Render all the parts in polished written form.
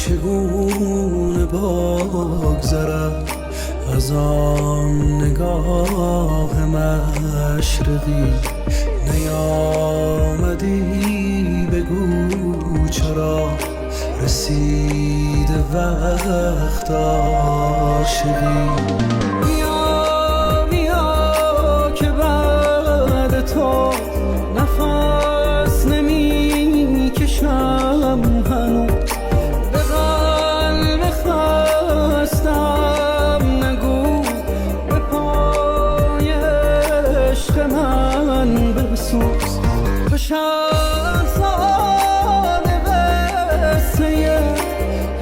چگونه بگذرد از آن نگاه مشرقی؟ نیامدی بگو چرا رسید وقت عاشقی؟ بیا بیا که بعد تو نفس نمی کشم هنوز، به قلب خستم نگو به پای عشق من بسوز. به شهرزاده قصه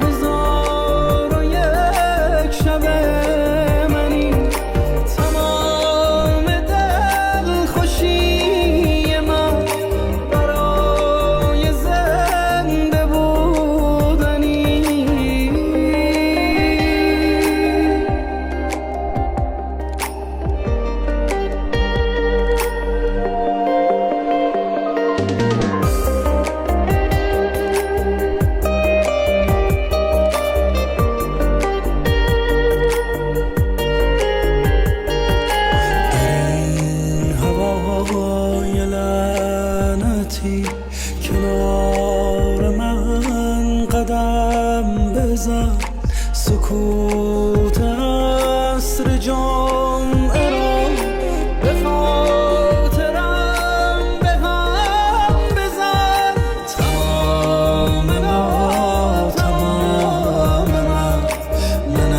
هزار و یک شب منی، تمام دل خوشی من برای زنده بودنی. کنار من قدم بزن، سکوت عصر جمعه را به خاطرم به هم بزن. تمام من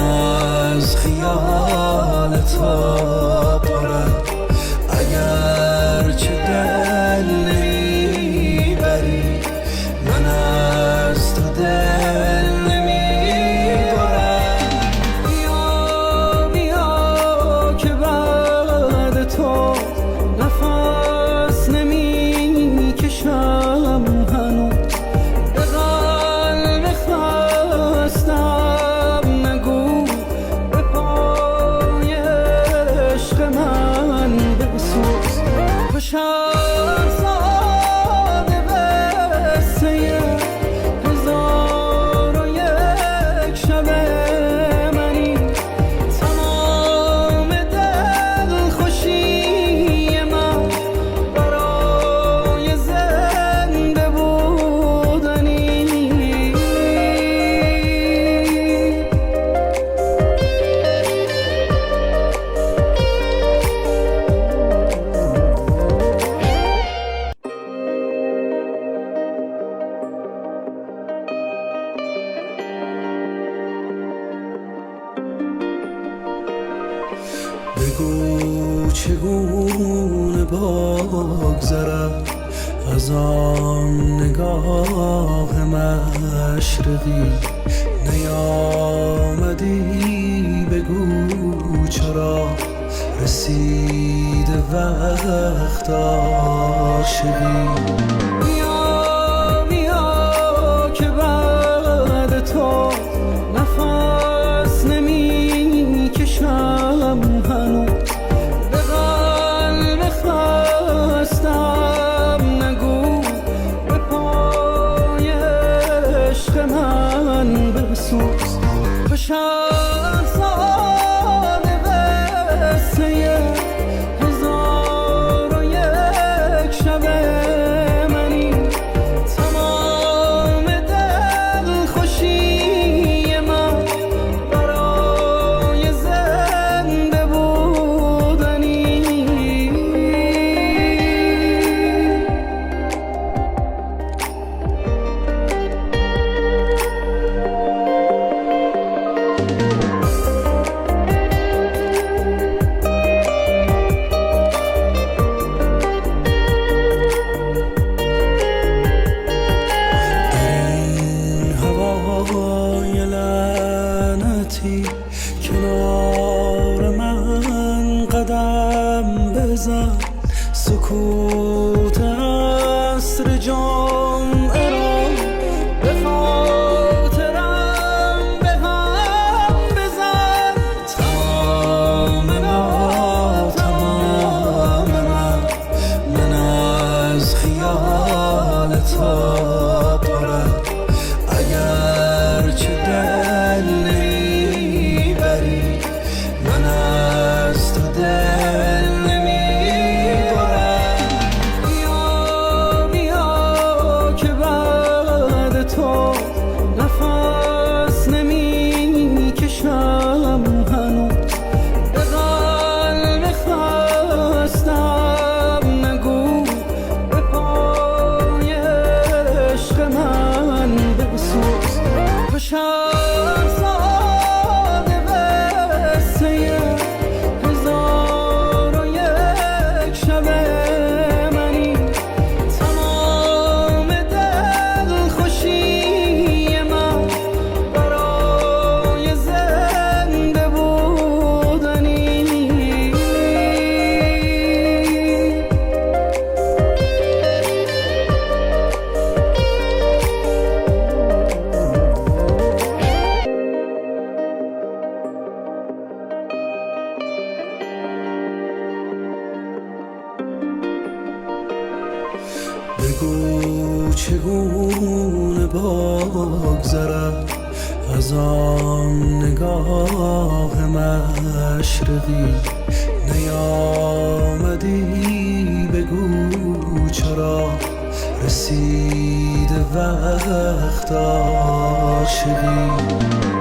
از خیال تو پرم، اگر چه دل نمیبری من از تو دل نمیبرم. بیا بیا که بعد تو نفس نمی کشم هنوز، به قلب خستم نگو به پای عشق من بسوز. به شهرزاده قصه هزار و یک شب منی، تمام دل خوشی من برای زنده بودنی. بگو چگونه بگذرد از آن نگاه مشرقی؟ نیامدی بگو چرا رسید وقت عاشقی؟ بیا بیا که بعد تو نفس نمی کشم هنوز، به قلب خستم نگو به پای عشق من بسوز. به شهرزاده قصه هزار و یک شب منی، تمام دل خوشی من برای زنده بودنی. این هوای لعنتی کنار من قدم بزن، سکوت عصر جمعه را به خاطرم به هم بزن. تمام من از خیال تو پرم، اگر بگو چگونه بگذرد از آن نگاه مشرقی، نیامدی بگو چرا رسید وقت عاشقی.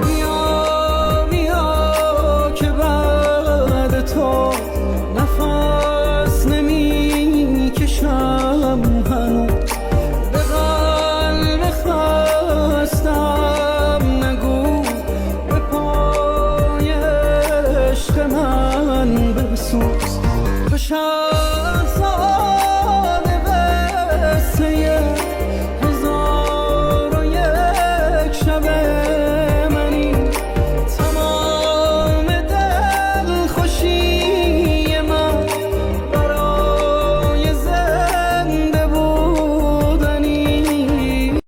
بیا بیا که بعد تو نفس نمی کشم هنوز، به قلب خستم نگو به پای عشق من بسوز.